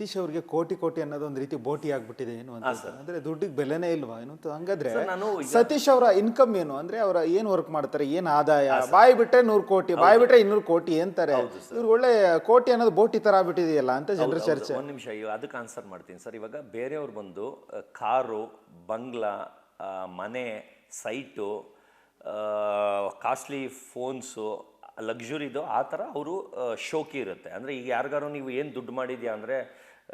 ಸತೀಶ್ ಅವ್ರಿಗೆ ಕೋಟಿ ಕೋಟಿ ಅನ್ನೋದು ಒಂದು ರೀತಿ ಬೋಟಿ ಆಗ್ಬಿಟ್ಟಿದೆ ಏನು ಅಂತ, ಅಂದ್ರೆ ದುಡ್ಡಿಗೆ ಬೆಲೆನೇ ಇಲ್ವಾ ಏನು ಅಂತ. ಹಂಗಾದ್ರೆ ಸತೀಶ್ ಅವರ ಇನ್ಕಮ್ ಏನು, ಅಂದ್ರೆ ಅವರ ಏನ್ ವರ್ಕ್ ಮಾಡ್ತಾರೆ, ಏನ್ ಆದಾಯ? ಬಾಯಿ ಬಿಟ್ರೆ 100 ಕೋಟಿ, ಬಾಯಿ ಬಿಟ್ರೆ 200 ಕೋಟಿ ಅಂತಾರೆ. ಇವ್ರು ಒಳ್ಳೆ ಕೋಟಿ ಅನ್ನೋದು ಬೋಟಿ ತರ ಆಗ್ಬಿಟ್ಟಿದೆಯಲ್ಲ ಅಂತ ಜನರ ಚರ್ಚೆ. ಒಂದು ನಿಮಿಷ ಅದಕ್ಕೆ ಆನ್ಸರ್ ಮಾಡ್ತೀನಿ ಸರ್. ಇವಾಗ ಬೇರೆಯವ್ರು ಬಂದು ಕಾರು, ಬಂಗ್ಲಾ, ಮನೆ, ಸೈಟು, ಕಾಸ್ಟ್ಲಿ ಫೋನ್ಸು, ಲಕ್ಸುರಿದು ಆ ಥರ ಅವರು ಶೋಕಿ ಇರುತ್ತೆ. ಅಂದರೆ ಈಗ ಯಾರಿಗಾರು ನೀವು ಏನು ದುಡ್ಡು ಮಾಡಿದ್ಯಾ ಅಂದರೆ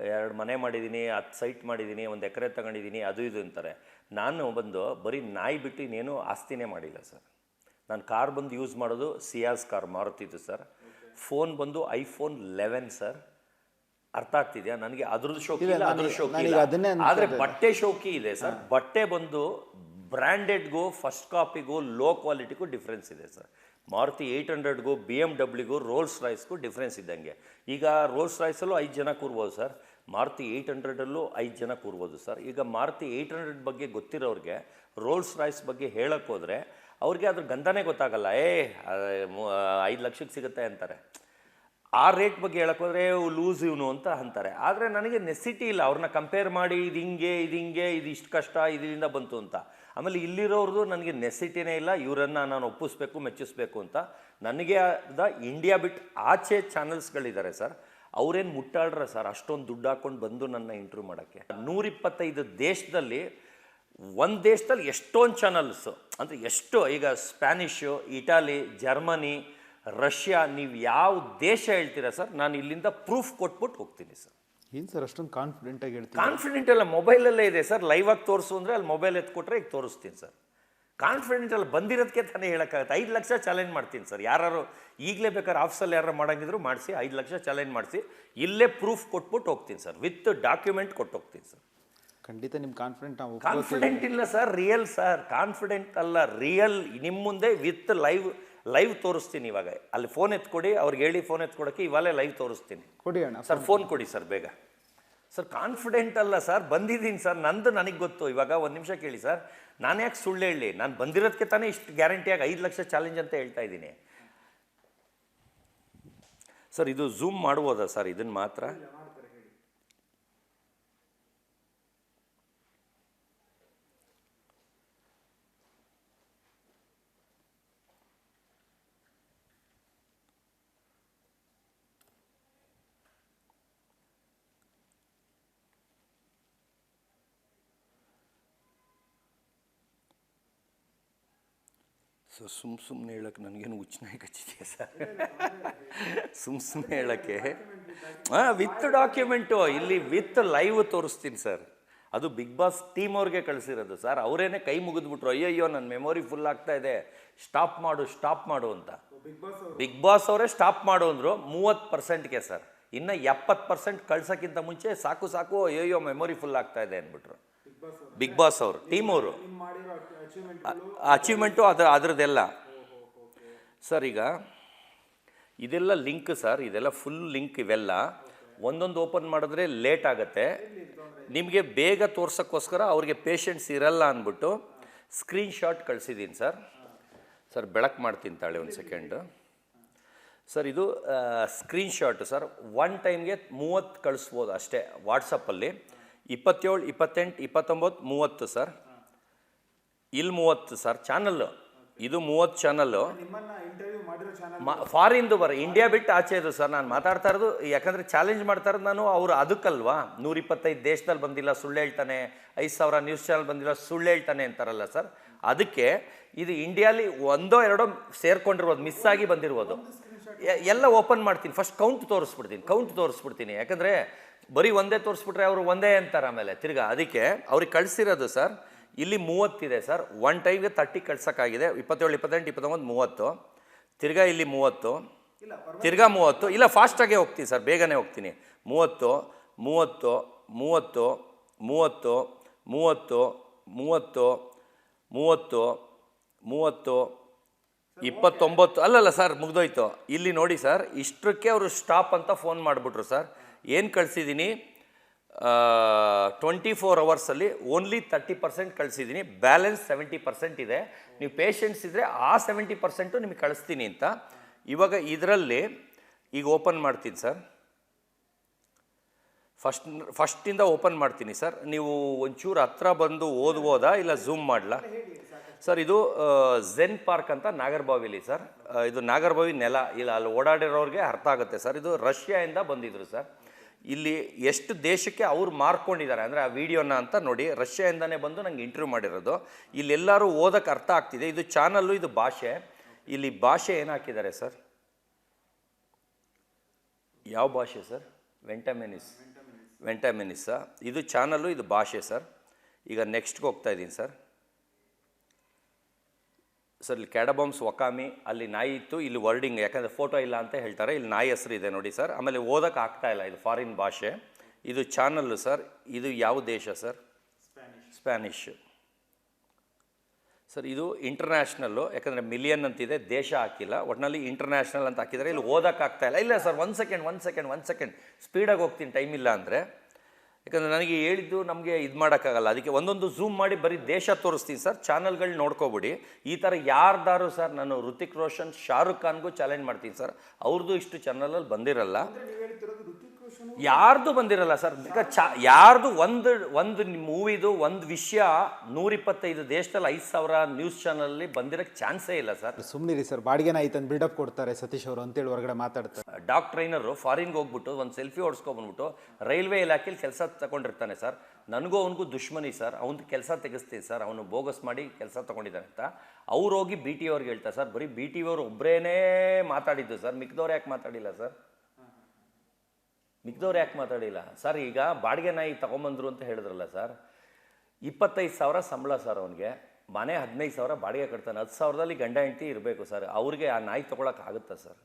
2 ಮನೆ ಮಾಡಿದ್ದೀನಿ, 10 ಸೈಟ್ ಮಾಡಿದ್ದೀನಿ, 1 ಎಕರೆ ತಗೊಂಡಿದ್ದೀನಿ, ಅದು ಇದು ಅಂತಾರೆ. ನಾನು ಬಂದು ಬರೀ ನಾಯಿ ಬಿಟ್ಟು ಇನ್ನೇನು ಆಸ್ತಿನೇ ಮಾಡಿಲ್ಲ ಸರ್. ನಾನು ಕಾರ್ ಬಂದು ಯೂಸ್ ಮಾಡೋದು ಸಿಯಾಸ್ ಕಾರ್ ಮಾರುತಿದ್ದು ಸರ್. ಫೋನ್ ಬಂದು ಐಫೋನ್ 11 ಸರ್. ಅರ್ಥ ಆಗ್ತಿದೆಯಾ? ನನಗೆ ಅದ್ರದ್ದು ಶೋಕಿ ಇಲ್ಲ, ಅದ್ರ ಶೋಕಿ ಇಲ್ಲ. ಆದರೆ ಬಟ್ಟೆ ಶೋಕಿ ಇದೆ ಸರ್. ಬಟ್ಟೆ ಬಂದು ಬ್ರ್ಯಾಂಡೆಡ್ಗೂ ಫಸ್ಟ್ ಕಾಪಿಗೂ ಲೋ ಕ್ವಾಲಿಟಿಗೂ ಡಿಫ್ರೆನ್ಸ್ ಇದೆ ಸರ್. ಮಾರುತಿ 800ಗೂ BMW ರೋಲ್ಸ್ ರಾಯ್ಸ್ಗೂ ಡಿಫ್ರೆನ್ಸ್ ಇದ್ದಂಗೆ. ಈಗ ರೋಲ್ಸ್ ರಾಯ್ಸಲ್ಲೂ 5 ಜನ ಕೂರ್ಬೋದು ಸರ್, ಮಾರುತಿ 800ಅಲ್ಲೂ 5 ಜನ ಕೂರ್ಬೋದು ಸರ್. ಈಗ ಮಾರುತಿ 800 ಬಗ್ಗೆ ಗೊತ್ತಿರೋರಿಗೆ ರೋಲ್ಸ್ ರಾಯ್ಸ್ ಬಗ್ಗೆ ಹೇಳಕ್ಕೆ ಹೋದರೆ ಅವ್ರಿಗೆ ಅದ್ರ ಗಂಧನೇ ಗೊತ್ತಾಗಲ್ಲ. 5 ಲಕ್ಷಕ್ಕೆ ಸಿಗುತ್ತೆ ಅಂತಾರೆ. ಆ ರೇಟ್ ಬಗ್ಗೆ ಹೇಳಕ್ಕೆ ಹೋದರೆ ಲೂಸ್ ಇವನು ಅಂತ ಅಂತಾರೆ. ಆದರೆ ನನಗೆ ನೆಸಿಟಿ ಇಲ್ಲ ಅವ್ರನ್ನ ಕಂಪೇರ್ ಮಾಡಿ ಇದು ಹಿಂಗೆ ಇದು ಇಷ್ಟು ಕಷ್ಟ ಇದರಿಂದ ಬಂತು ಅಂತ. ಆಮೇಲೆ ಇಲ್ಲಿರೋರ್ದು ನನಗೆ ನೆಸಿಟಿನೇ ಇಲ್ಲ. ಇವರನ್ನು ನಾನು ಒಪ್ಪಿಸ್ಬೇಕು, ಮೆಚ್ಚಿಸ್ಬೇಕು ಅಂತ. ನನಗೆ ಇಂಡಿಯಾ ಬಿಟ್ಟು ಆಚೆ ಚಾನಲ್ಸ್ಗಳಿದ್ದಾರೆ ಸರ್, ಅವ್ರೇನು ಮುಟ್ಟಾಡ್ರ ಸರ್ ಅಷ್ಟೊಂದು ದುಡ್ಡು ಹಾಕ್ಕೊಂಡು ಬಂದು ನನ್ನ ಇಂಟರ್ವ್ಯೂ ಮಾಡೋಕ್ಕೆ. 125 ದೇಶದಲ್ಲಿ, ಒಂದು ದೇಶದಲ್ಲಿ ಎಷ್ಟೊಂದು ಚಾನಲ್ಸು ಅಂದರೆ ಎಷ್ಟು, ಈಗ ಸ್ಪ್ಯಾನಿಷು, ಇಟಾಲಿ, ಜರ್ಮನಿ, ರಷ್ಯಾ, ನೀವು ಯಾವ ದೇಶ ಹೇಳ್ತೀರಾ ಸರ್, ನಾನು ಇಲ್ಲಿಂದ ಪ್ರೂಫ್ ಕೊಟ್ಬಿಟ್ಟು ಹೋಗ್ತೀನಿ ಸರ್. ಏನು ಸರ್ ಅಷ್ಟೊಂದು ಕಾನ್ಫಿಡೆಂಟಾಗಿ ಹೇಳ್ತೀನಿ? ಕಾನ್ಫಿಡೆಂಟ್ ಎಲ್ಲ ಮೊಬೈಲಲ್ಲೇ ಇದೆ ಸರ್. ಲೈವ್ ಆಗಿ ತೋರಿಸು ಅಂದರೆ ಅಲ್ಲಿ ಮೊಬೈಲ್ ಎತ್ಕೊಟ್ರೆ ಈಗ ತೋರಿಸ್ತೀನಿ ಸರ್. ಕಾನ್ಫಿಡೆಂಟ್ ಎಲ್ಲ ಬಂದಿರೋದಕ್ಕೆ ತಾನೇ ಹೇಳೋಕ್ಕಾಗತ್ತೆ. 5 ಲಕ್ಷ ಚಾಲೆಂಜ್ ಮಾಡ್ತೀನಿ ಸರ್. ಯಾರು ಈಗಲೇ ಬೇಕಾದ್ರೆ ಆಫೀಸಲ್ಲಿ ಯಾರು ಮಾಡೋಂಗಿದ್ರು ಮಾಡಿಸಿ 5 ಲಕ್ಷ ಚಾಲೆಂಜ್ ಮಾಡಿಸಿ ಇಲ್ಲೇ ಪ್ರೂಫ್ ಕೊಟ್ಬಿಟ್ಟು ಹೋಗ್ತೀನಿ ಸರ್. ವಿತ್ ಡಾಕ್ಯುಮೆಂಟ್ ಕೊಟ್ಟು ಹೋಗ್ತೀನಿ ಸರ್. ಖಂಡಿತ ನಿಮ್ಮ ಕಾನ್ಫಿಡೆಂಟ್ ಇಲ್ಲ ಸರ್, ರಿಯಲ್ ಸರ್. ಕಾನ್ಫಿಡೆಂಟ್ ಅಲ್ಲ, ರಿಯಲ್. ನಿಮ್ಮ ಮುಂದೆ ವಿತ್ ಲೈವ್ ತೋರಿಸ್ತೀನಿ. ಇವಾಗ ಅಲ್ಲಿ ಫೋನ್ ಎತ್ಕೊಡಿ, ಅವ್ರಿಗೆ ಹೇಳಿ ಫೋನ್ ಎತ್ಕೊಡೋಕ್ಕೆ ಇವಾಗಲೇ ಲೈವ್ ತೋರಿಸ್ತೀನಿ. ಕೊಡಿ ಅಣ್ಣ ಸರ್, ಫೋನ್ ಕೊಡಿ ಸರ್ ಬೇಗ. ಸರ್ ಕಾನ್ಫಿಡೆಂಟ್ ಅಲ್ಲ ಸರ್, ಬಂದಿದ್ದೀನಿ ಸರ್. ನಂದು ನನಗೆ ಗೊತ್ತು. ಇವಾಗ 1 ನಿಮಿಷ ಕೇಳಿ ಸರ್, ನಾನು ಯಾಕೆ ಸುಳ್ಳು ಹೇಳಿ? ನಾನು ಬಂದಿರೋದಕ್ಕೆ ತಾನೇ ಇಷ್ಟು ಗ್ಯಾರಂಟಿಯಾಗಿ 5 ಲಕ್ಷ ಚಾಲೆಂಜ್ ಅಂತ ಹೇಳ್ತಾ ಇದ್ದೀನಿ ಸರ್. ಇದು ಝೂಮ್ ಮಾಡ್ಬೋದಾ ಸರ್ ಇದನ್ನು ಮಾತ್ರ? ಸೊ ಸುಮ್ಮನೆ ಹೇಳಕ್ಕೆ ನನಗೇನು ಹುಚ್ಚನಾಗಿ ಕಚ್ಚಿದೆಯಾ ಸರ್? ಸುಮ್ಮನೆ ಹೇಳೋಕ್ಕೆ ವಿತ್ ಡಾಕ್ಯುಮೆಂಟು ಇಲ್ಲಿ ವಿತ್ ಲೈವ್ ತೋರಿಸ್ತೀನಿ ಸರ್. ಅದು ಬಿಗ್ ಬಾಸ್ ಟೀಮ್ ಅವ್ರಿಗೆ ಕಳಿಸಿರೋದು ಸರ್. ಅವರೇನೆ ಕೈ ಮುಗಿದ್ಬಿಟ್ರು, ಅಯ್ಯಯ್ಯೋ ನನ್ನ ಮೆಮೊರಿ ಫುಲ್ ಆಗ್ತಾ ಇದೆ, ಸ್ಟಾಪ್ ಮಾಡು ಅಂತ. ಬಿಗ್ ಬಾಸ್ ಅವರೇ ಸ್ಟಾಪ್ ಮಾಡು ಅಂದರು 30%ಗೆ ಸರ್. ಇನ್ನು 70% ಕಳ್ಸೋಕ್ಕಿಂತ ಮುಂಚೆ ಸಾಕು ಅಯ್ಯಯ್ಯೋ ಮೆಮೊರಿ ಫುಲ್ ಆಗ್ತಾ ಇದೆ ಅಂದ್ಬಿಟ್ರು ಬಿಗ್ ಬಾಸ್ ಅವರು, ಟೀಮ್ ಅವರು. ಅಚೀವ್ಮೆಂಟು ಅದರದ್ದೆಲ್ಲ ಸರ್. ಈಗ ಇದೆಲ್ಲ ಲಿಂಕ್ ಸರ್, ಇದೆಲ್ಲ ಫುಲ್ ಲಿಂಕ್. ಇವೆಲ್ಲ ಒಂದೊಂದು ಓಪನ್ ಮಾಡಿದ್ರೆ ಲೇಟ್ ಆಗುತ್ತೆ. ನಿಮಗೆ ಬೇಗ ತೋರ್ಸೋಕ್ಕೋಸ್ಕರ ಅವ್ರಿಗೆ ಪೇಷನ್ಸ್ ಇರಲ್ಲ ಅಂದ್ಬಿಟ್ಟು ಸ್ಕ್ರೀನ್ಶಾಟ್ ಕಳಿಸಿದ್ದೀನಿ ಸರ್. ಸರ್ ಬೆಳಕು ಮಾಡ್ತೀನಿ ತಾಳೆ ಒಂದು ಸೆಕೆಂಡು ಸರ್. ಇದು ಸ್ಕ್ರೀನ್ಶಾಟ್ ಸರ್. 1 ಟೈಮ್ಗೆ 30 ಕಳಿಸ್ಬೋದು ಅಷ್ಟೇ ವಾಟ್ಸಪ್ಪಲ್ಲಿ. 27, 28, 29, 30 ಸರ್. ಇಲ್ಲಿ 30 ಸರ್ ಚಾನಲ್ಲು. ಇದು 30 ಚಾನಲ್ಲು ಫಾರಿನ್ದು ಇಂಡಿಯಾ ಬಿಟ್ಟು ಆಚೆ ಇದು ಸರ್. ನಾನು ಮಾತಾಡ್ತಾ ಇರೋದು ಯಾಕಂದರೆ ಚಾಲೆಂಜ್ ಮಾಡ್ತಾ ಇರೋದು ನಾನು ಅವರು ಅದಕ್ಕಲ್ವಾ. 125 ದೇಶದಲ್ಲಿ ಬಂದಿಲ್ಲ ಸುಳ್ಳು ಹೇಳ್ತಾನೆ, 5000 ನ್ಯೂಸ್ ಚಾನಲ್ ಬಂದಿಲ್ಲ ಸುಳ್ಳು ಹೇಳ್ತಾನೆ ಅಂತಾರಲ್ಲ ಸರ್. ಅದಕ್ಕೆ ಇದು ಇಂಡಿಯಾಲಿ 1 2 ಸೇರ್ಕೊಂಡಿರ್ಬೋದು, ಮಿಸ್ ಆಗಿ ಬಂದಿರ್ಬೋದು. ಎಲ್ಲ ಓಪನ್ ಮಾಡ್ತೀನಿ. ಫಸ್ಟ್ ಕೌಂಟ್ ತೋರಿಸ್ಬಿಡ್ತೀನಿ. ಯಾಕಂದರೆ ಬರೀ ಒಂದೇ ತೋರಿಸ್ಬಿಟ್ರೆ ಅವರು ಒಂದೇ ಅಂತಾರೆ ಆಮೇಲೆ ತಿರ್ಗಾ. ಅದಕ್ಕೆ ಅವ್ರಿಗೆ ಕಳಿಸಿರೋದು ಸರ್ ಇಲ್ಲಿ 30 ಇದೆ ಸರ್. 1 ಟೈಮ್ಗೆ 30 ಕಳ್ಸೋಕ್ಕಾಗಿದೆ. 27, 28, 29, 30. ತಿರ್ಗಾ ಇಲ್ಲಿ 30, ತಿರ್ಗಾ 30. ಇಲ್ಲ ಫಾಸ್ಟಾಗೇ ಹೋಗ್ತೀನಿ ಸರ್, ಬೇಗನೆ ಹೋಗ್ತೀನಿ. 30, 30, 30, 30, 30, 30, 30, 30, 29. ಅಲ್ಲಲ್ಲ ಸರ್ ಮುಗ್ದೋಯ್ತು. ಇಲ್ಲಿ ನೋಡಿ ಸರ್, ಇಷ್ಟಕ್ಕೆ ಅವರು ಸ್ಟಾಪ್ ಅಂತ ಫೋನ್ ಮಾಡಿಬಿಟ್ರು ಸರ್. ಏನು ಕಳಿಸಿದ್ದೀನಿ 24 ಅವರ್ಸಲ್ಲಿ ಓನ್ಲಿ 30% ಕಳಿಸಿದ್ದೀನಿ. ಬ್ಯಾಲೆನ್ಸ್ 70% ಇದೆ. ನೀವು ಪೇಷನ್ಸ್ ಇದ್ದರೆ ಆ 70% ನಿಮಗೆ ಕಳಿಸ್ತೀನಿ ಅಂತ. ಇವಾಗ ಇದರಲ್ಲಿ ಈಗ ಓಪನ್ ಮಾಡ್ತೀನಿ ಸರ್. ಫಸ್ಟಿಂದ ಓಪನ್ ಮಾಡ್ತೀನಿ ಸರ್. ನೀವು ಒಂಚೂರು ಹತ್ರ ಬಂದು ಓದ್ಬೋದಾ ಇಲ್ಲ ಝೂಮ್ ಮಾಡಲಾ ಸರ್? ಇದು ಝೆನ್ ಪಾರ್ಕ್ ಅಂತ ನಾಗರಬಾವಿಲಿ ಸರ್. ಇದು ನಾಗರಬಾವಿ ನೆಲ ಇಲ್ಲ, ಅಲ್ಲಿ ಓಡಾಡಿರೋರಿಗೆ ಅರ್ಥ ಆಗುತ್ತೆ ಸರ್. ಇದು ರಷ್ಯಾದಿಂದ ಬಂದಿದ್ರು ಸರ್. ಇಲ್ಲಿ ಎಷ್ಟು ದೇಶಕ್ಕೆ ಅವ್ರು ಮಾರ್ಕೊಂಡಿದ್ದಾರೆ ಅಂದರೆ ಆ ವಿಡಿಯೋನ ಅಂತ ನೋಡಿ. ರಷ್ಯಾದಿಂದನೇ ಬಂದು ನಂಗೆ ಇಂಟರ್ವ್ಯೂ ಮಾಡಿರೋದು. ಇಲ್ಲೆಲ್ಲರೂ ಓದೋಕ್ಕೆ ಅರ್ಥ ಆಗ್ತಿದೆ. ಇದು ಚಾನಲ್ಲು, ಇದು ಭಾಷೆ. ಇಲ್ಲಿ ಭಾಷೆ ಏನು ಹಾಕಿದ್ದಾರೆ ಸರ್? ಯಾವ ಭಾಷೆ ಸರ್? ವೆಂಟಮೆನಿಸ್. ಇದು ಚಾನಲ್ಲು, ಇದು ಭಾಷೆ ಸರ್. ಈಗ ನೆಕ್ಸ್ಟ್ಗೆ ಹೋಗ್ತಾ ಇದ್ದೀನಿ ಸರ್. ಸರ್ ಇಲ್ಲಿ ಕ್ಯಾಡಬಾಮ್ಸ್ ವಕಾಮಿ, ಅಲ್ಲಿ ನಾಯಿ ಇತ್ತು, ಇಲ್ಲಿ ವರ್ಡಿಂಗ್ ಯಾಕಂದರೆ ಫೋಟೋ ಇಲ್ಲ ಅಂತ ಹೇಳ್ತಾರೆ. ಇಲ್ಲಿ ನಾಯಿ ಹೆಸರು ಇದೆ ನೋಡಿ ಸರ್. ಆಮೇಲೆ ಓದೋಕ್ಕೆ ಆಗ್ತಾ ಇಲ್ಲ, ಇದು ಫಾರಿನ್ ಭಾಷೆ. ಇದು ಚಾನಲ್ಲು ಸರ್. ಇದು ಯಾವ ದೇಶ ಸರ್? Spanish sir. ಇದು ಇಂಟರ್ನ್ಯಾಷನಲ್ಲು, ಯಾಕಂದರೆ ಮಿಲಿಯನ್ ಅಂತಿದೆ, ದೇಶ ಹಾಕಿಲ್ಲ. ಒಟ್ಟಿನಲ್ಲಿ ಇಂಟರ್ನ್ಯಾಷನಲ್ ಅಂತ ಹಾಕಿದರೆ ಇಲ್ಲಿ ಓದೋಕ್ಕೆ ಆಗ್ತಾ ಇಲ್ಲ. ಇಲ್ಲ ಸರ್, ಒಂದು ಸೆಕೆಂಡ್ ಸ್ಪೀಡಾಗಿ ಹೋಗ್ತೀನಿ, ಟೈಮ್ ಇಲ್ಲ ಅಂದರೆ. ಯಾಕಂದರೆ ನನಗೆ ಹೇಳಿದ್ದು ನಮಗೆ ಇದು ಮಾಡೋಕ್ಕಾಗಲ್ಲ. ಅದಕ್ಕೆ ಒಂದೊಂದು ಝೂಮ್ ಮಾಡಿ ಬರೀ ದೇಶ ತೋರಿಸ್ತೀನಿ ಸರ್. ಚಾನಲ್ಗಳು ನೋಡ್ಕೊಬಿಡಿ. ಈ ಥರ ಯಾರ್ದಾರು ಸರ್, ನಾನು ಋತಿಕ್ ರೋಷನ್, ಶಾರುಖ್ ಖಾನ್ಗೂ ಚಾಲೆಂಜ್ ಮಾಡ್ತೀನಿ ಸರ್. ಅವ್ರದ್ದು ಇಷ್ಟು ಚಾನಲಲ್ಲಿ ಬಂದಿರಲ್ಲ, ಯಾರ್ದು ಬಂದಿರಲ್ಲ ಸರ್. ಯಾರ್ದು ಒಂದು ಮೂವಿದು ಒಂದು ವಿಷಯ 125 ದೇಶದಲ್ಲಿ 5,000 ನ್ಯೂಸ್ ಚಾನಲಲ್ಲಿ ಬಂದಿರೋಕ್ಕೆ ಚಾನ್ಸೇ ಇಲ್ಲ ಸರ್. ಸುಮ್ಮನಿರಿ ಸರ್, ಬಾಡಿಗೆನ ಆಯ್ತು ಅಂತ ಬಿಲ್ಡಪ್ ಕೊಡ್ತಾರೆ ಸತೀಶ್ ಅವರು ಅಂತೇಳಿ ಹೊರಗಡೆ ಮಾತಾಡ್ತಾರೆ. ಡಾಗ್ ಟ್ರೈನರು ಫಾರಿನ್ಗೆ ಹೋಗ್ಬಿಟ್ಟು ಒಂದು ಸೆಲ್ಫಿ ಓಡಿಸ್ಕೊಬಂದ್ಬಿಟ್ಟು ರೈಲ್ವೆ ಇಲಾಖೆಯಲ್ಲಿ ಕೆಲಸ ತಗೊಂಡಿರ್ತಾನೆ ಸರ್. ನನಗೂ ಅವನಿಗೂ ದುಶ್ಮನಿ ಸರ್. ಅವ್ನು ಕೆಲಸ ತೆಗೆಸ್ತೀನಿ ಸರ್, ಅವನು ಬೋಗಸ್ ಮಾಡಿ ಕೆಲಸ ತೊಗೊಂಡಿದ್ದಾನೆ ಅಂತ. ಅವ್ರು ಹೋಗಿ ಬಿ ಟಿ ಅವ್ರಿಗೆ ಹೇಳ್ತಾರೆ ಸರ್. ಬರೀ ಬಿ ಟಿ ಅವ್ರು ಒಬ್ಬರೇನೇ ಮಾತಾಡಿದ್ದು ಸರ್, ಮಿಕ್ದವ್ರು ಯಾಕೆ ಮಾತಾಡಿಲ್ಲ ಸರ್? ಸರ್ ಈಗ ಬಾಡಿಗೆ ನಾಯಿ ತೊಗೊಂಬಂದ್ರು ಅಂತ ಹೇಳಿದ್ರಲ್ಲ ಸರ್, 25,000 ಸಂಬಳ ಸರ್ ಅವನಿಗೆ, ಮನೆ 15,000 ಬಾಡಿಗೆ ಕಟ್ತಾನೆ. 10,000ದಲ್ಲಿ ಗಂಡ ಹೆಂಡತಿ ಇರಬೇಕು ಸರ್. ಅವ್ರಿಗೆ ಆ ನಾಯಿ ತೊಗೊಳಕ್ಕಾಗುತ್ತಾ ಸರ್?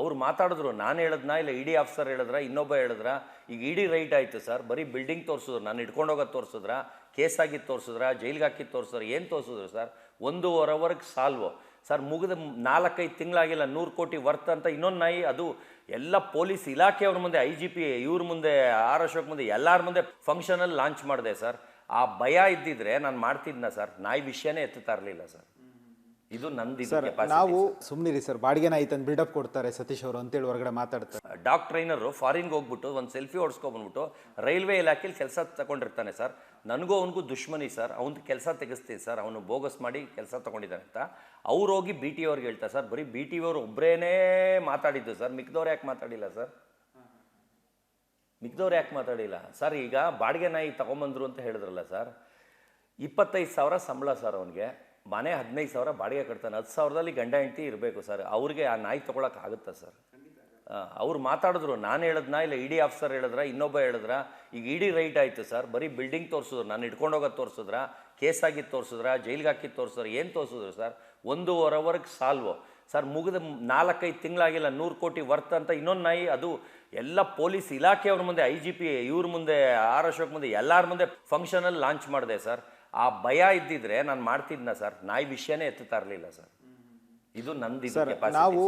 ಅವ್ರು ಮಾತಾಡಿದ್ರು, ನಾನು ಹೇಳಿದ್ನಾ ಇಲ್ಲ ಇಡಿ ಆಫೀಸರ್ ಹೇಳಿದ್ರ, ಇನ್ನೊಬ್ಬ ಹೇಳಿದ್ರ? ಈಗ ಇಡಿ ರೈಟ್ ಆಯಿತು ಸರ್, ಬರೀ ಬಿಲ್ಡಿಂಗ್ ತೋರಿಸಿದ್ರು, ನಾನು ಇಟ್ಕೊಂಡೋಗೋದು ತೋರಿಸಿದ್ರ, ಕೇಸ್ ಆಗಿದ್ದು ತೋರಿಸಿದ್ರ, ಜೈಲಿಗೆ ಹಾಕಿದ್ದು ತೋರಿಸಿದ್ರ, ಏನು ತೋರಿಸಿದ್ರು ಸರ್? 1.5 ಅವರ್ಗೆ ಸಾಲ್ವು ಸರ್. ಮುಗಿದ 4-5 ತಿಂಗಳಾಗಿಲ್ಲ, 100 ಕೋಟಿ ವರ್ತ್ ಅಂತ ಇನ್ನೊಂದು ನಾಯಿ. ಅದು ಎಲ್ಲ ಪೊಲೀಸ್ ಇಲಾಖೆಯವ್ರ ಮುಂದೆ, IGP ಇವ್ರ ಮುಂದೆ, ಆರ್ ಅಶೋಕ್ ಮುಂದೆ, ಎಲ್ಲರ ಮುಂದೆ ಫಂಕ್ಷನಲ್ಲಿ ಲಾಂಚ್ ಮಾಡಿದೆ ಸರ್. ಆ ಭಯ ಇದ್ದಿದ್ರೆ ನಾನು ಮಾಡ್ತಿದ್ನ ಸರ್. ನಾಯಿ ವಿಷಯನೇ ಎತ್ತುತ್ತಾ ಇರಲಿಲ್ಲ ಸರ್. ಇದು ನಂದು. ನಾವು ಸುಮ್ಮನಿರಿ ಸರ್, ಬಾಡಿಗೆನ ಆಯ್ತು ಅಂತ ಬಿಲ್ಡಪ್ ಕೊಡ್ತಾರೆ ಸತೀಶ್ ಅವರು ಅಂತೇಳಿ ಹೊರಗಡೆ ಮಾತಾಡ್ತಾರೆ. ಡಾಗ್ ಟ್ರೈನರು ಫಾರಿನ್ಗೆ ಹೋಗ್ಬಿಟ್ಟು ಒಂದು ಸೆಲ್ಫಿ ಓಡಿಸ್ಕೊಬಂದ್ಬಿಟ್ಟು ರೈಲ್ವೆ ಇಲಾಖೆಯಲ್ಲಿ ಕೆಲಸ ತಗೊಂಡಿರ್ತಾನೆ ಸರ್. ನನಗೂ ಅವನಿಗೂ ದುಶ್ಮನಿ ಸರ್. ಅವ್ನು ಕೆಲಸ ತೆಗೆಸ್ತೀನಿ ಸರ್, ಅವನು ಬೋಗಸ್ ಮಾಡಿ ಕೆಲಸ ತೊಗೊಂಡಿದ್ದಾನೆ ಅಂತ. ಅವ್ರು ಹೋಗಿ ಬಿ ಟಿ ಅವ್ರಿಗೆ ಹೇಳ್ತಾರೆ ಸರ್. ಬರೀ ಬಿ ಟಿ ಅವ್ರು ಒಬ್ಬರೇನೇ ಮಾತಾಡಿದ್ದು ಸರ್, ಮಿಕ್ದವ್ರು ಯಾಕೆ ಮಾತಾಡಿಲ್ಲ ಸರ್? ಈಗ ಬಾಡಿಗೆ ನಾಯಿ ತೊಗೊಂಬಂದ್ರು ಅಂತ ಹೇಳಿದ್ರಲ್ಲ ಸರ್, 25,000 ಸಂಬಳ ಸರ್ ಅವನಿಗೆ, ಮನೆ 15,000 ಬಾಡಿಗೆ ಕಟ್ತಾನೆ. 10,000ದಲ್ಲಿ ಗಂಡ ಹೆಂಡತಿ ಇರಬೇಕು ಸರ್. ಅವ್ರಿಗೆ ಆ ನಾಯಿ ತೊಗೊಳಕ್ಕಾಗುತ್ತಾ ಸರ್? ಅವ್ರು ಮಾತಾಡಿದ್ರು, ನಾನು ಹೇಳಿದ್ನಾ ಇಲ್ಲ ಇಡಿ ಆಫೀಸರ್ ಹೇಳಿದ್ರ, ಇನ್ನೊಬ್ಬ ಹೇಳಿದ್ರ? ಈಗ ಇಡಿ ರೈಟ್ ಆಯಿತು ಸರ್, ಬರೀ ಬಿಲ್ಡಿಂಗ್ ತೋರಿಸಿದ್ರು, ನಾನು ಇಟ್ಕೊಂಡೋಗೋದು ತೋರಿಸಿದ್ರ, ಕೇಸ್ ಆಗಿದ್ದು ತೋರಿಸಿದ್ರ, ಜೈಲಿಗೆ ಹಾಕಿದ್ದು ತೋರಿಸಿದ್ರ, ಏನು ತೋರಿಸಿದ್ರು ಸರ್? 1.5 ಅವರ್ಗೆ ಸಾಲ್ವು ಸರ್. ಮುಗಿದ 4-5 ತಿಂಗಳಾಗಿಲ್ಲ, 100 ಕೋಟಿ ವರ್ತ್ ಅಂತ ಇನ್ನೊಂದು ನಾಯಿ. ಅದು ಎಲ್ಲ ಪೊಲೀಸ್ ಇಲಾಖೆಯವ್ರ ಮುಂದೆ, IGP ಇವ್ರ ಮುಂದೆ, ಆರ್ ಅಶೋಕ್ ಮುಂದೆ, ಎಲ್ಲರ ಮುಂದೆ ಫಂಕ್ಷನಲ್ಲಿ ಲಾಂಚ್ ಮಾಡಿದೆ ಸರ್. ಆ ಭಯ ಇದ್ದಿದ್ರೆ ನಾನು ಮಾಡ್ತಿದ್ನ ಸರ್. ನಾಯಿ ವಿಷಯನೇ ಎತ್ತುತ್ತಾ ಇರಲಿಲ್ಲ ಸರ್. ಇದು ನಂದು. ನಾವು